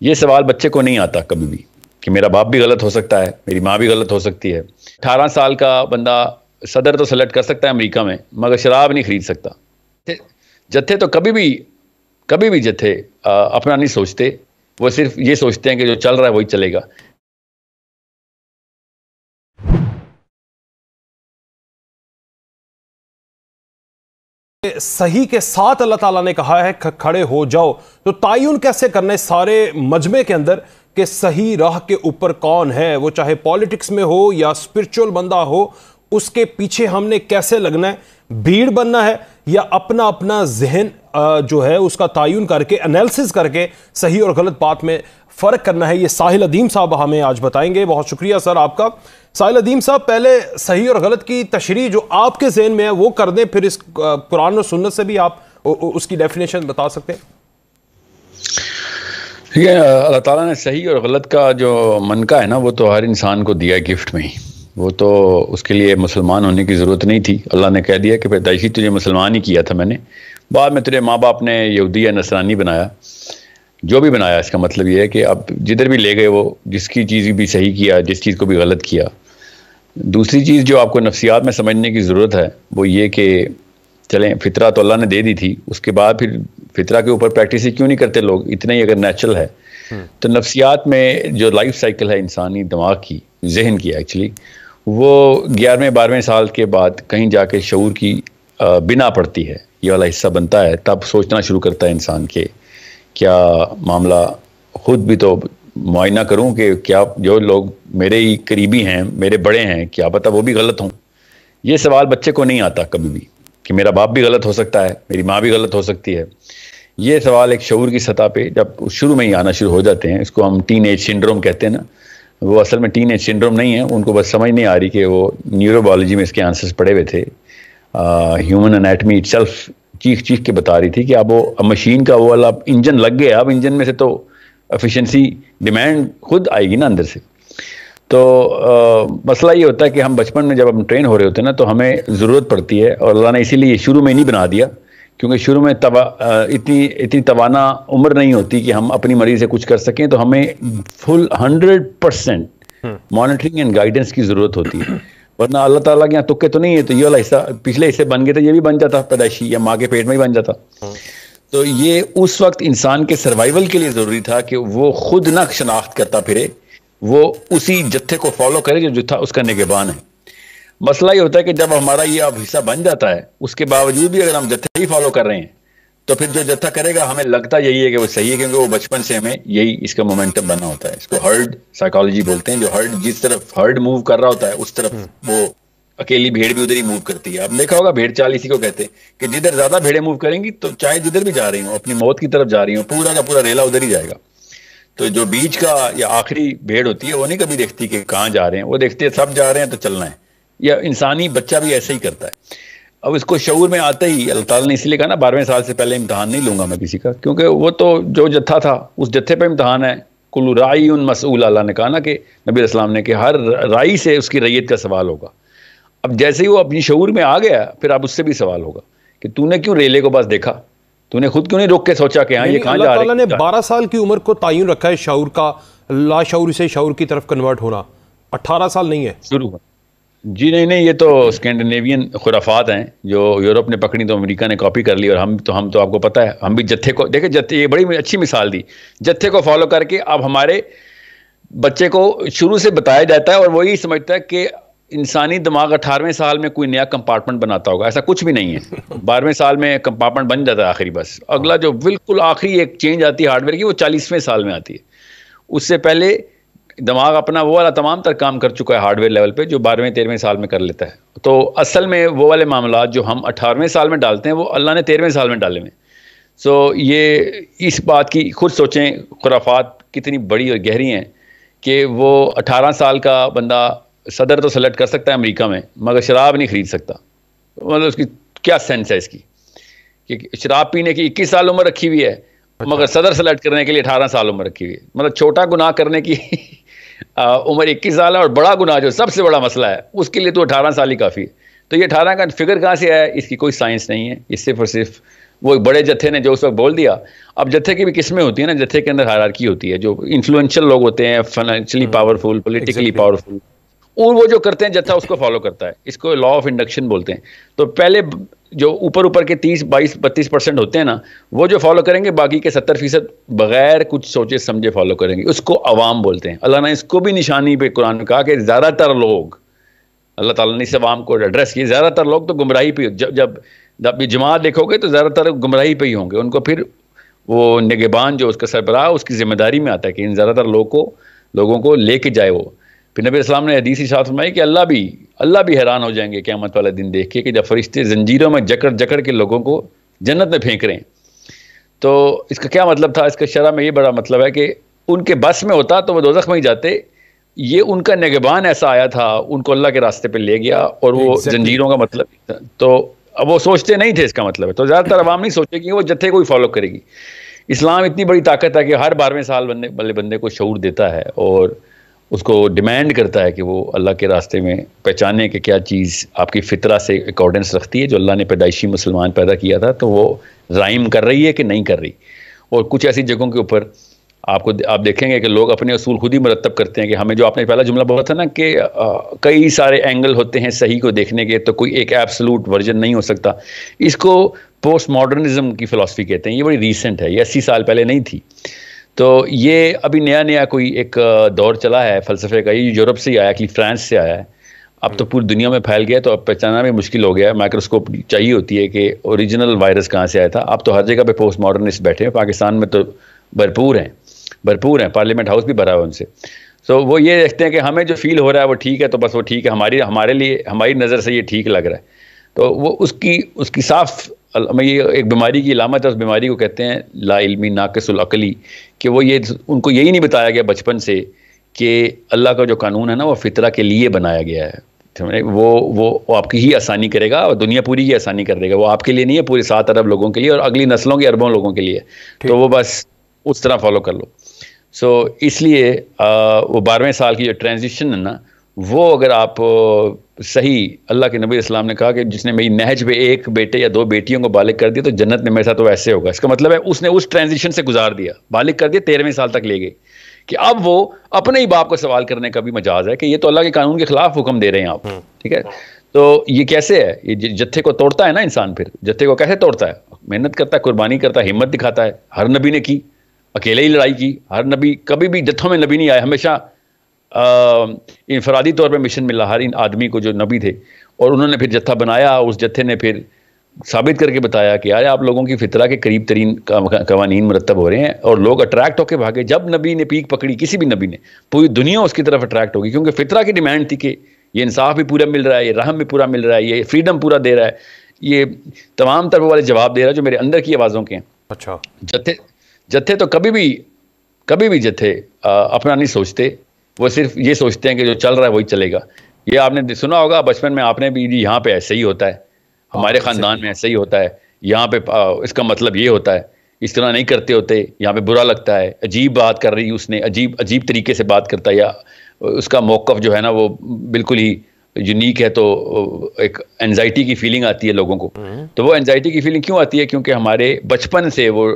یہ سوال بچے کو نہیں آتا کبھی بھی کہ میرا باپ بھی غلط ہو سکتا ہے، میری ماں بھی غلط ہو سکتی ہے۔ 18 سال کا بندہ صدر تو سلیکٹ کر سکتا ہے امریکہ میں، مگر شراب نہیں خرید سکتا۔ جتھے تو کبھی بھی جتھے اپنا نہیں سوچتے، وہ صرف یہ سوچتے ہیں کہ جو چل رہا ہے وہی چلے گا۔ صحیح کے ساتھ اللہ تعالیٰ نے کہا ہے کھڑے ہو جاؤ، تو تعین کیسے کرنا ہے سارے مجمع کے اندر کہ صحیح راہ کے اوپر کون ہے؟ وہ چاہے پالیٹکس میں ہو یا اسپرچول بندہ ہو، اس کے پیچھے ہم نے کیسے لگنا ہے؟ بھیڑ بننا ہے یا اپنا ذہن جو ہے اس کا تعین کر کے انالیسس کر کے صحیح اور غلط بات میں فرق کرنا ہے؟ یہ ساحل ادیم صاحب ہمیں آج بتائیں گے۔ بہت شکریہ سر آپ کا۔ ساحل ادیم صاحب، پہلے صحیح اور غلط کی تشریح جو آپ کے ذہن میں ہے وہ کر دیں، پھر اس قرآن اور سنت سے بھی آپ اس کی ڈیفینیشن بتا سکتے ہیں۔ اللہ تعالیٰ نے صحیح اور غلط کا جو منقا ہے نا، وہ تو ہر انسان کو دیا ہے گفٹ میں ہی۔ وہ تو اس کے لیے مسلمان ہونے کی ضرورت نہیں تھی، اللہ نے کہہ دیا کہ پیدائشی تجھے مسلمان ہی کیا تھا میں نے، بعد میں تیرے ماں باپ نے یہودی یا نصرانی بنایا۔ جو بھی بنایا، اس کا مطلب یہ ہے کہ اب جدھر بھی لے گئے وہ جس کی چیز بھی صحیح کیا، جس چیز کو بھی غلط کیا۔ دوسری چیز جو آپ کو نفسیات میں سمجھنے کی ضرورت ہے وہ یہ کہ چلیں فطرہ تو اللہ نے دے دی تھی، اس کے بعد پھر فطرہ کے اوپر پریکٹس ہی کیوں نہیں کرتے لوگ؟ اتنا ہی اگر نیچرل ہے تو نفسیات میں جو لائف سائیکل ہے انسانی دماغ کی، ذہن کی ایکچولی، وہ 11ویں 12ویں سال کے بعد کہیں جا کے شعور کی بنا پڑتی ہے، یہ والا حصہ بنتا ہے، تب سوچنا شروع کرتا ہے انسان کے کیا معاملہ، خود بھی تو معائنہ کروں کہ کیا جو لوگ میرے ہی قریبی ہیں، میرے بڑے ہیں، کیا پتہ وہ بھی غلط ہوں۔ یہ سوال بچے کو نہیں آتا کبھی بھی کہ میرا باپ بھی غلط ہو سکتا ہے، میری ماں بھی غلط ہو سکتی ہے۔ یہ سوال ایک شعور کی سطح پہ جب شروع میں ہی آنا شروع ہو جاتے ہیں، اس کو ہم ٹین ایج سنڈروم کہتے ہیں نا، وہ اصل میں ٹین ایج سنڈروم نہیں ہے، ان کو بس سمجھ نہیں آ رہی کہ وہ نیورو بایولوجی میں اس کے آنسرز پڑے ہوئے تھے۔ ہیومن انیٹمی اٹ سیلف چیخ کے بتا رہی تھی کہ اب وہ مشین کا وہ والا انجن لگ گیا، اب انجن میں سے تو ایفیشنسی ڈیمانڈ خود آئے گی نا اندر سے۔ تو مسئلہ یہ ہوتا ہے کہ ہم بچپن میں جب ہم ٹرین ہو رہے ہوتے ہیں نا، تو ہمیں ضرورت پڑتی ہے، اور اللہ نے اسی لیے شروع میں نہیں بنا دیا، کیونکہ شروع میں اتنی توانا عمر نہیں ہوتی کہ ہم اپنی مرضی سے کچھ کر سکیں، تو ہمیں فل 100% مانیٹرنگ اینڈ گائیڈنس کی ضرورت ہوتی ہے، ورنہ اللہ تعالیٰ کے یہاں تکے تو نہیں ہے۔ تو یہ والا حصہ پچھلے حصے بن گئے تھے، یہ بھی بن جاتا پیدائشی یا ماں کے پیٹ میں ہی بن جاتا۔ تو یہ اس وقت انسان کے سروائیول کے لیے ضروری تھا کہ وہ خود نہ شناخت کرتا پھرے، وہ اسی جتھے کو فالو کرے جو جتھا اس کا نگہبان ہے۔ مسئلہ یہ ہوتا ہے کہ جب ہمارا یہ اب حصہ بن جاتا ہے، اس کے باوجود بھی اگر ہم جتھے ہی فالو کر رہے ہیں، تو پھر جو جتھا کرے گا ہمیں لگتا یہی ہے کہ وہ صحیح ہے، کیونکہ وہ بچپن سے ہمیں یہی اس کا مومنٹم بنا ہوتا ہے۔ اس کو ہرڈ سائیکالوجی بولتے ہیں، جو ہرڈ جس طرف ہرڈ موو کر رہا ہوتا ہے اس طرف وہ اکیلی بھیڑ بھی ادھر ہی موو کرتی ہے۔ اب دیکھا ہوگا بھیڑ چال اسی کو کہتے ہیں کہ جدھر زیادہ بھیڑیں موو کریں گی تو چاہے جدھر بھی جا رہی ہوں، اپنی موت کی طرف جا رہی ہوں، پورا کا پورا ریلا ادھر ہی جائے گا۔ تو جو بیچ کا یا آخری بھیڑ ہوتی ہے وہ نہیں کبھی دیکھتی کہ کہاں جا رہے ہیں، وہ دیکھتے ہیں سب جا رہے ہیں تو چلنا ہے۔ یا انسانی بچہ بھی ایسا ہی کرتا ہے۔ اب اس کو شعور میں آتے ہی اللہ تعالیٰ نے اس لیے کہا نا 12ویں سال سے پہلے امتحان نہیں لوں گا میں کسی کا، کیونکہ وہ تو جو جتھا تھا اس جتھے پہ امتحان ہے۔ کل رائی مسئول، اللہ نے کہا نا کہ نبی علیہ السلام نے کہ ہر رائی سے اس کی رعیت کا سوال ہوگا۔ اب جیسے ہی وہ اپنی شعور میں آ گیا، پھر اب اس سے بھی سوال ہوگا کہ تو نے کیوں ریلے کو بس دیکھا، تو نے خود کیوں نہیں روک کے سوچا کہ ہاں یہ کہاں جا رہے ہیں۔ اللہ تعالیٰ نے 12 سال کی عمر کو تعین رکھا ہے شعور کا، لاشعور سے شعور کی طرف کنورٹ ہونا، 18 سال نہیں ہے شروع ہوا۔ جی نہیں، یہ تو اسکینڈینیوین خرافات ہیں جو یورپ نے پکڑی تو امریکہ نے کاپی کر لی، اور ہم تو آپ کو پتہ ہے ہم بھی جتھے کو دیکھیں، جتھے یہ بڑی اچھی مثال دی، جتھے کو فالو کر کے اب ہمارے بچے کو شروع سے بتایا جاتا ہے، اور وہی سمجھتا ہے کہ انسانی دماغ 18ویں سال میں کوئی نیا کمپارٹمنٹ بناتا ہوگا۔ ایسا کچھ بھی نہیں ہے، 12ویں سال میں کمپارٹمنٹ بن جاتا ہے آخری، بس اگلا جو بالکل آخری ایک چینج آتی ہے ہارڈ ویئر کی، وہ 40ویں سال میں آتی ہے۔ اس سے پہلے دماغ اپنا وہ والا تمام تر کام کر چکا ہے ہارڈ ویئر لیول پہ، جو 12ویں 13ویں سال میں کر لیتا ہے۔ تو اصل میں وہ والے معاملات جو ہم 18ویں سال میں ڈالتے ہیں وہ اللہ نے 13ویں سال میں ڈالے ہوئے۔ سو یہ اس بات کی خود سوچیں، خرافات کتنی بڑی اور گہری ہیں کہ وہ 18 سال کا بندہ صدر تو سلیکٹ کر سکتا ہے امریکہ میں، مگر شراب نہیں خرید سکتا۔ مطلب اس کی کیا سینس ہے اس کی کہ شراب پینے کی 21 سال عمر رکھی ہوئی ہے، مگر صدر سلیکٹ کرنے کے لیے 18 سال عمر رکھی ہوئی ہے۔ مطلب چھوٹا گناہ کرنے کی عمر 21 سال ہے، اور بڑا گناہ جو سب سے بڑا مسئلہ ہے اس کے لیے تو 18 سال ہی کافی ہے۔ تو یہ 18 کا فگر کہاں سے ہے؟ اس کی کوئی سائنس نہیں ہے، یہ صرف اور صرف وہ ایک بڑے جتھے نے جو اس وقت بول دیا. اب جتھے کی بھی قسمیں ہوتی ہیں نا, جتھے کے اندر ہائرارکی ہوتی ہے, جو انفلوئنشل لوگ ہوتے ہیں, فائنینشلی پاورفل, پولیٹیکلی پاورفل, اور وہ جو کرتے ہیں جتھا اس کو فالو کرتا ہے. اس کو لا آف انڈکشن بولتے ہیں. تو پہلے جو اوپر کے 30-22-32% ہوتے ہیں نا, وہ جو فالو کریں گے, باقی کے 70% بغیر کچھ سوچے سمجھے فالو کریں گے. اس کو عوام بولتے ہیں. اللہ نے اس کو بھی نشانی پہ قرآن میں کہا کہ زیادہ تر لوگ, اللہ تعالیٰ نے اس عوام کو ایڈریس کیا, زیادہ تر لوگ تو گمراہی پہ, جب جماعت دیکھو گے تو زیادہ تر گمراہی پہ ہی ہوں گے. ان کو پھر وہ نگہبان جو اس کا سربراہ, اس کی ذمہ داری میں آتا ہے کہ ان زیادہ تر لوگوں کو لے کے جائے وہ. پھر نبی اسلام نے حدیث ارشاد فرمائی کہ اللہ بھی حیران ہو جائیں گے قیامت والے دن دیکھ کے کہ جب فرشتے زنجیروں میں جکڑ کے لوگوں کو جنت میں پھینک رہے ہیں. تو اس کا کیا مطلب تھا؟ اس کا شرح میں یہ بڑا مطلب ہے کہ ان کے بس میں ہوتا تو وہ دوزخ میں ہی جاتے. یہ ان کا نگہبان ایسا آیا تھا, ان کو اللہ کے راستے پہ لے گیا, اور وہ زنجیروں کا مطلب تو اب وہ سوچتے نہیں تھے اس کا مطلب ہے. تو زیادہ تر عوام نہیں سوچے کہ وہ جتھے کو ہی فالو کرے گی. اسلام اتنی بڑی طاقت ہے کہ ہر 12ویں سال بندے کو شعور دیتا ہے اور اس کو ڈیمانڈ کرتا ہے کہ وہ اللہ کے راستے میں پہچانے کہ کیا چیز آپ کی فطرہ سے اکارڈنس رکھتی ہے, جو اللہ نے پیدائشی مسلمان پیدا کیا تھا, تو وہ رائم کر رہی ہے کہ نہیں کر رہی. اور کچھ ایسی جگہوں کے اوپر آپ دیکھیں گے کہ لوگ اپنے اصول خود ہی مرتب کرتے ہیں کہ ہمیں, جو آپ نے پہلا جملہ بولا تھا نا کہ کئی سارے اینگل ہوتے ہیں صحیح کو دیکھنے کے, تو کوئی ایک ایبسلوٹ ورژن نہیں ہو سکتا. اس کو پوسٹ ماڈرنزم کی فلسفی کہتے ہیں. یہ بڑی ریسنٹ ہے, یہ 80 سال پہلے نہیں تھی. تو یہ ابھی نیا کوئی ایک دور چلا ہے فلسفے کا. یہ یورپ سے ہی آیا, کہ فرانس سے آیا ہے. اب تو پوری دنیا میں پھیل گیا, تو اب پہچانا بھی مشکل ہو گیا ہے. مائکروسکوپ چاہیے ہوتی ہے کہ اوریجنل وائرس کہاں سے آیا تھا. اب تو ہر جگہ پہ پوسٹ ماڈرنسٹ بیٹھے ہیں. پاکستان میں تو بھرپور ہیں, پارلیمنٹ ہاؤس بھی بھرا ہوا ان سے. تو وہ یہ دیکھتے ہیں کہ ہمیں جو فیل ہو رہا ہے وہ ٹھیک ہے, تو بس وہ ٹھیک ہے, ہمارے لیے, ہماری نظر سے یہ ٹھیک لگ رہا ہے. تو وہ اس کی صاف, یہ ایک بیماری کی علامت ہے. اس بیماری کو کہتے ہیں لا علمی ناقص العقلی, کہ وہ ان کو یہی نہیں بتایا گیا بچپن سے کہ اللہ کا جو قانون ہے نا, وہ فطرہ کے لیے بنایا گیا ہے. وہ آپ کی ہی آسانی کرے گا, اور دنیا پوری کی آسانی کر دے گا. وہ آپ کے لیے نہیں ہے, پورے 7 ارب لوگوں کے لیے, اور اگلی نسلوں کے اربوں لوگوں کے لیے. تو وہ بس اس طرح فالو کر لو. سو اس لیے وہ 12ویں سال کی جو ٹرانزیشن ہے نا, وہ اگر آپ صحیح, اللہ کے نبی اسلام نے کہا کہ جس نے میری نہج پہ 1 بیٹے یا 2 بیٹیوں کو بالغ کر دیا تو جنت میں میرے ساتھ تو ایسے ہوگا. اس کا مطلب ہے اس نے اس ٹرانزیشن سے گزار دیا, بالغ کر دیا, 13ویں سال تک لے گئے, کہ اب وہ اپنے ہی باپ کو سوال کرنے کا بھی مجاز ہے کہ یہ تو اللہ کے قانون کے خلاف حکم دے رہے ہیں آپ. ٹھیک ہے, تو یہ کیسے ہے؟ یہ جتھے کو توڑتا ہے نا انسان, پھر جتھے کو کیسے توڑتا ہے؟ محنت کرتا ہے, قربانی کرتا ہے, ہمت دکھاتا ہے. ہر نبی نے کی, اکیلے ہی لڑائی کی. ہر نبی, کبھی بھی جتھوں میں نبی نہیں آئے, ہمیشہ انفرادی طور پہ مشن ملا ہر ان آدمی کو جو نبی تھے. اور انہوں نے پھر جتھا بنایا, اس جتھے نے پھر ثابت کر کے بتایا کہ یار آپ لوگوں کی فطرہ کے قریب ترین قوانین مرتب ہو رہے ہیں, اور لوگ اٹریکٹ ہو کے بھاگے. جب نبی نے پیک پکڑی, کسی بھی نبی نے, پوری دنیا اس کی طرف اٹریکٹ ہوگی, کیونکہ فطرہ کی ڈیمانڈ تھی کہ یہ انصاف بھی پورا مل رہا ہے, یہ رحم بھی پورا مل رہا ہے, یہ فریڈم پورا دے رہا ہے, یہ تمام طرح والے جواب دے رہا ہے جو میرے اندر کی آوازوں کے ہیں. اچھا, جتھے تو کبھی بھی جتھے اپنا نہیں سوچتے, وہ صرف یہ سوچتے ہیں کہ جو چل رہا ہے وہی چلے گا. یہ آپ نے سنا ہوگا بچپن میں, آپ نے بھی, یہاں پہ ایسے ہی ہوتا ہے, ہمارے خاندان میں ایسے ہی ہوتا ہے, یہاں پہ اس کا مطلب یہ ہوتا ہے, اس طرح نہیں کرتے ہوتے, یہاں پہ برا لگتا ہے, عجیب بات کر رہی اس نے, عجیب طریقے سے بات کرتا ہے, یا اس کا موقف جو ہے نا وہ بالکل ہی یونیک ہے, تو ایک انزائٹی کی فیلنگ آتی ہے لوگوں کو. تو وہ انزائٹی کی فیلنگ کیوں آتی ہے؟ کیونکہ ہمارے بچپن سے وہ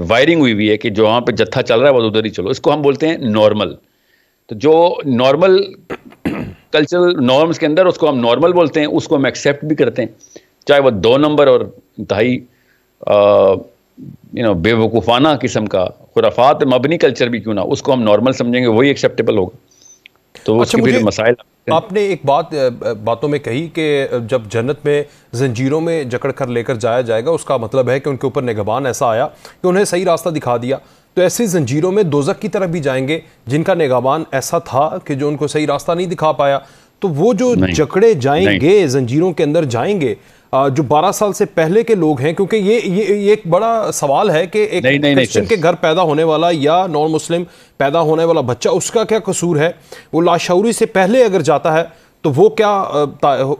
وائرنگ ہوئی ہے کہ جو وہاں پہ جتھا چل رہا ہے وہ ادھر ہی چلو. اس کو ہم بولتے ہیں نارمل. تو جو نارمل کلچرل نارمز کے اندر, اس کو ہم نارمل بولتے ہیں, اس کو ہم ایکسیپٹ بھی کرتے ہیں, چاہے وہ 2 نمبر اور انتہائی بے وقوفانہ قسم کا خرافات مبنی کلچر بھی کیوں نہ, اس کو ہم نارمل سمجھیں گے, وہی ایکسیپٹیبل ہوگا. تو اس کے پھر مسائل. آپ نے ایک باتوں میں کہی کہ جب جنت میں زنجیروں میں جکڑ کر لے کر جایا جائے گا, اس کا مطلب ہے کہ ان کے اوپر نگہبان ایسا آیا کہ انہیں صحیح راستہ دکھا دیا. تو ایسی زنجیروں میں دوزخ کی طرف بھی جائیں گے جن کا نگہبان ایسا تھا کہ جو ان کو صحیح راستہ نہیں دکھا پایا. تو وہ جو جکڑے جائیں گے, زنجیروں کے اندر جائیں گے, جو 12 سال سے پہلے کے لوگ ہیں, کیونکہ یہ ایک بڑا سوال ہے کہ ایک کرسچن کے گھر پیدا ہونے والا یا نان مسلم پیدا ہونے والا بچہ, اس کا کیا قصور ہے؟ وہ لاشعوری سے پہلے اگر جاتا ہے تو وہ کیا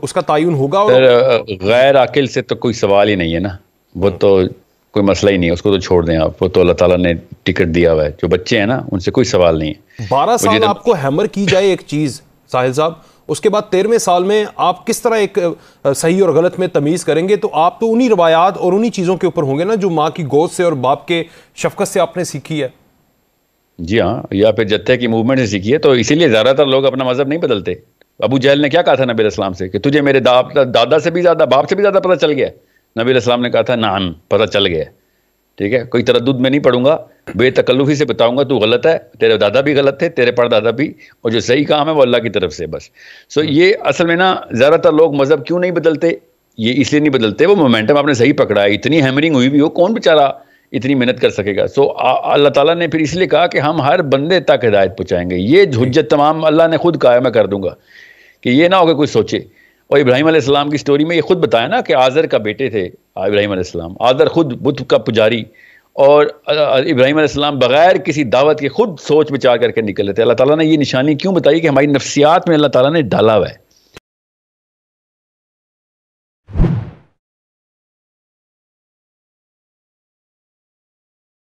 اس کا تعین ہوگا؟ غیر عاقل سے تو کوئی سوال ہی نہیں ہے نا, وہ تو کوئی مسئلہ ہی نہیں ہے, اس کو تو چھوڑ دیں آپ, وہ تو اللہ تعالیٰ نے ٹکٹ دیا ہوا ہے. جو بچے ہیں نا ان سے کوئی سوال نہیں ہے. 12 سال آپ کو ہیمر کی جائے ایک چیز ساحل صاحب, اس کے بعد 13ویں سال میں آپ کس طرح ایک صحیح اور غلط میں تمیز کریں گے؟ تو آپ تو انہی روایات اور انہی چیزوں کے اوپر ہوں گے نا جو ماں کی گود سے اور باپ کے شفقت سے آپ نے سیکھی ہے. جی ہاں، یا پھر جتھے کی موومنٹ سے سیکھی ہے. تو اسی لیے زیادہ تر لوگ اپنا مذہب نہیں بدلتے. ابو جہل نے کیا کہا تھا نبی علیہ السلام سے کہ تجھے میرے دادا سے بھی زیادہ، باپ سے بھی زیادہ پتہ چل گیا. نبی علیہ السلام نے کہا تھا نعم، پتہ چل گیا. ٹھیک ہے، کوئی تردد میں نہیں پڑھوں گا، بے تکلفی سے بتاؤں گا تو غلط ہے، تیرے دادا بھی غلط تھے، تیرے پردادا بھی، اور جو صحیح کام ہے وہ اللہ کی طرف سے بس. یہ اصل میں نا زیادہ تر لوگ مذہب کیوں نہیں بدلتے؟ یہ اس لیے نہیں بدلتے، وہ مومنٹم آپ نے صحیح پکڑا ہے. اتنی ہیمرنگ ہوئی بھی ہو، کون بیچارہ اتنی محنت کر سکے گا؟ اللہ تعالیٰ نے پھر اس لیے کہا کہ ہم ہر بندے تک ہدایت پہنچائیں گے. یہ حجت تمام اللہ نے خود کہا ہے میں کر دوں گا، کہ یہ نہ ہو کہ کوئی سوچے. اور ابراہیم علیہ السلام کی سٹوری میں یہ خود بتایا نا کہ آزر کا بیٹے تھے ابراہیم علیہ السلام. آزر خود بت کا پجاری، اور ابراہیم علیہ السلام بغیر کسی دعوت کے خود سوچ بچار کر کے نکل لیتے. اللہ تعالیٰ نے یہ نشانی کیوں بتائی کہ ہماری نفسیات میں اللہ تعالیٰ نے ڈالا ہوا ہے.